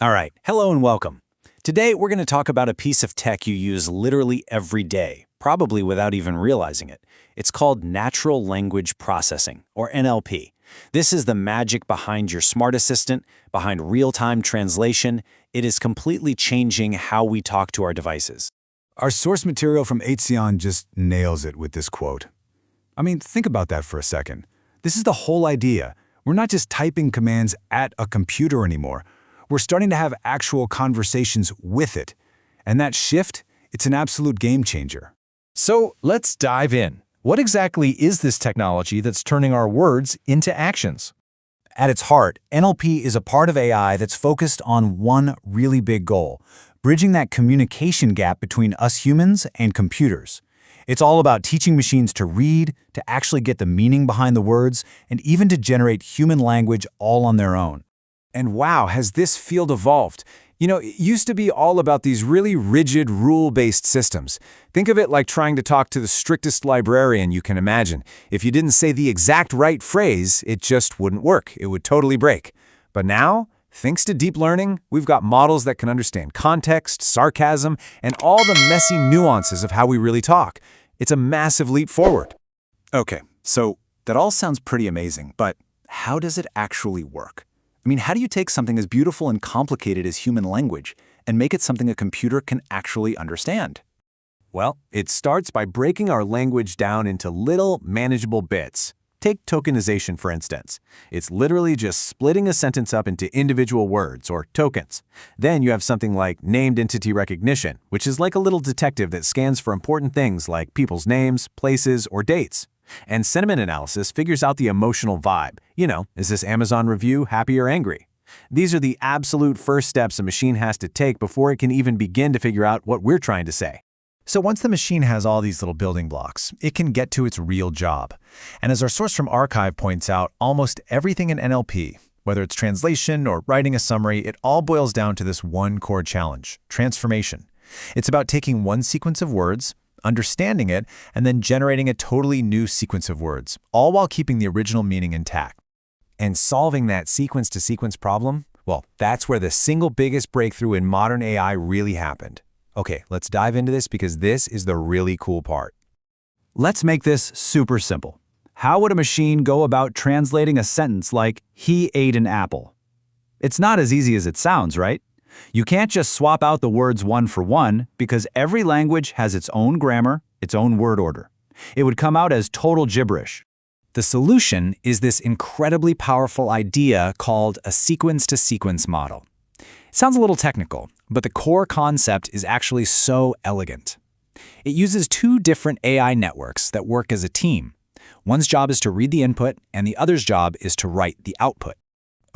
All right, hello and welcome. Today we're going to talk about a piece of tech you use literally every day, probably without even realizing it. It's called natural language processing, or NLP. This is the magic behind your smart assistant, behind real-time translation. It is completely changing how we talk to our devices. Our source material from Hsian just nails it with this quote. I mean, think about that for a second. This is the whole idea. We're not just typing commands at a computer anymore. We're starting to have actual conversations with it. And that shift, it's an absolute game changer. So let's dive in. What exactly is this technology that's turning our words into actions? At its heart, NLP is a part of AI that's focused on one really big goal: bridging that communication gap between us humans and computers. It's all about teaching machines to read, to actually get the meaning behind the words, and even to generate human language all on their own. And wow, has this field evolved. You know, it used to be all about these really rigid, rule-based systems. Think of it like trying to talk to the strictest librarian you can imagine. If you didn't say the exact right phrase, it just wouldn't work. It would totally break. But now, thanks to deep learning, we've got models that can understand context, sarcasm, and all the messy nuances of how we really talk. It's a massive leap forward. Okay, so that all sounds pretty amazing, but how does it actually work? I mean, how do you take something as beautiful and complicated as human language and make it something a computer can actually understand? Well, it starts by breaking our language down into little, manageable bits. Take tokenization, for instance. It's literally just splitting a sentence up into individual words, or tokens. Then you have something like named entity recognition, which is like a little detective that scans for important things like people's names, places, or dates. And sentiment analysis figures out the emotional vibe. You know, is this Amazon review happy or angry? These are the absolute first steps a machine has to take before it can even begin to figure out what we're trying to say. So once the machine has all these little building blocks, it can get to its real job. And as our source from Archive points out, almost everything in NLP, whether it's translation or writing a summary, it all boils down to this one core challenge: transformation. It's about taking one sequence of words, understanding it, and then generating a totally new sequence of words, all while keeping the original meaning intact. And solving that sequence-to-sequence problem, well, that's where the single biggest breakthrough in modern AI really happened. Okay, let's dive into this because this is the really cool part. Let's make this super simple. How would a machine go about translating a sentence like, "He ate an apple"? It's not as easy as it sounds, right? You can't just swap out the words one for one because every language has its own grammar, its own word order. It would come out as total gibberish. The solution is this incredibly powerful idea called a sequence-to-sequence model. It sounds a little technical, but the core concept is actually so elegant. It uses two different AI networks that work as a team. One's job is to read the input, and the other's job is to write the output.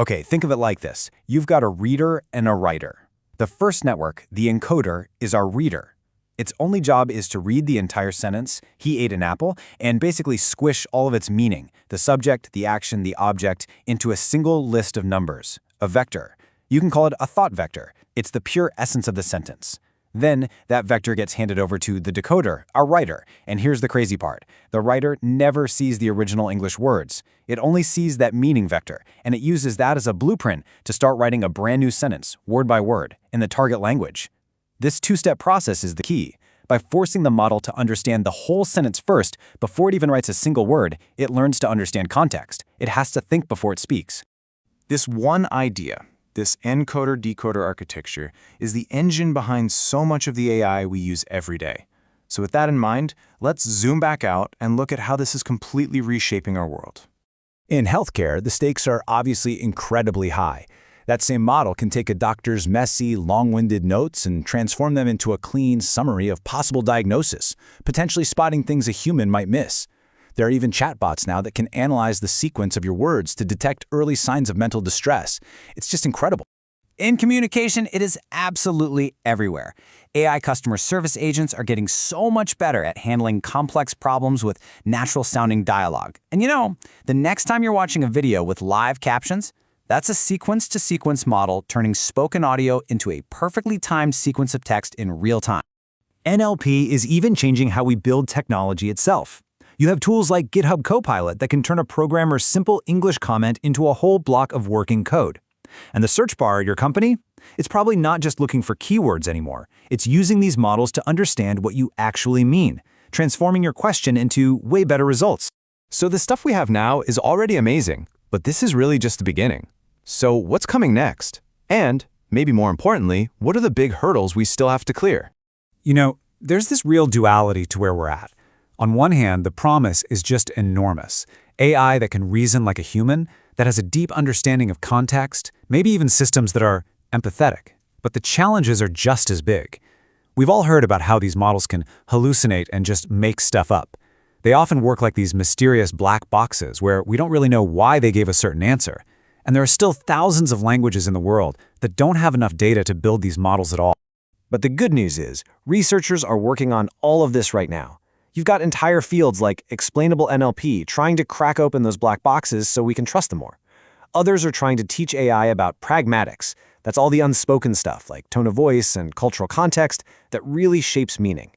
Okay, think of it like this. You've got a reader and a writer. The first network, the encoder, is our reader. Its only job is to read the entire sentence, "He ate an apple," and basically squish all of its meaning, the subject, the action, the object, into a single list of numbers, a vector. You can call it a thought vector. It's the pure essence of the sentence. Then that vector gets handed over to the decoder, our writer. And here's the crazy part. The writer never sees the original English words. It only sees that meaning vector, and it uses that as a blueprint to start writing a brand new sentence, word by word, in the target language. This two-step process is the key. By forcing the model to understand the whole sentence first, before it even writes a single word, it learns to understand context. It has to think before it speaks. This one idea, this encoder-decoder architecture, is the engine behind so much of the AI we use every day. So with that in mind, let's zoom back out and look at how this is completely reshaping our world. In healthcare, the stakes are obviously incredibly high. That same model can take a doctor's messy, long-winded notes and transform them into a clean summary of possible diagnosis, potentially spotting things a human might miss. There are even chatbots now that can analyze the sequence of your words to detect early signs of mental distress. It's just incredible. In communication, it is absolutely everywhere. AI customer service agents are getting so much better at handling complex problems with natural-sounding dialogue. And you know, the next time you're watching a video with live captions, that's a sequence-to-sequence model turning spoken audio into a perfectly timed sequence of text in real time. NLP is even changing how we build technology itself. You have tools like GitHub Copilot that can turn a programmer's simple English comment into a whole block of working code. And the search bar at your company? It's probably not just looking for keywords anymore. It's using these models to understand what you actually mean, transforming your question into way better results. So the stuff we have now is already amazing, but this is really just the beginning. So what's coming next? And, maybe more importantly, what are the big hurdles we still have to clear? You know, there's this real duality to where we're at. On one hand, the promise is just enormous. AI that can reason like a human, that has a deep understanding of context, maybe even systems that are empathetic. But the challenges are just as big. We've all heard about how these models can hallucinate and just make stuff up. They often work like these mysterious black boxes where we don't really know why they gave a certain answer. And there are still thousands of languages in the world that don't have enough data to build these models at all. But the good news is, researchers are working on all of this right now. You've got entire fields like explainable NLP trying to crack open those black boxes so we can trust them more. Others are trying to teach AI about pragmatics. That's all the unspoken stuff like tone of voice and cultural context that really shapes meaning.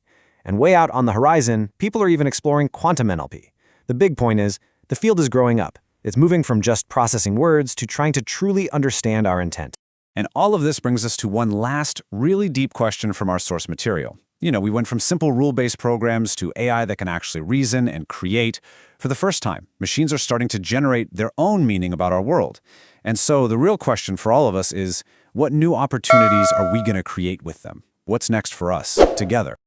And way out on the horizon, people are even exploring quantum NLP. The big point is, the field is growing up. It's moving from just processing words to trying to truly understand our intent. And all of this brings us to one last, really deep question from our source material. You know, we went from simple rule-based programs to AI that can actually reason and create. For the first time, machines are starting to generate their own meaning about our world. And so the real question for all of us is, what new opportunities are we going to create with them? What's next for us, together?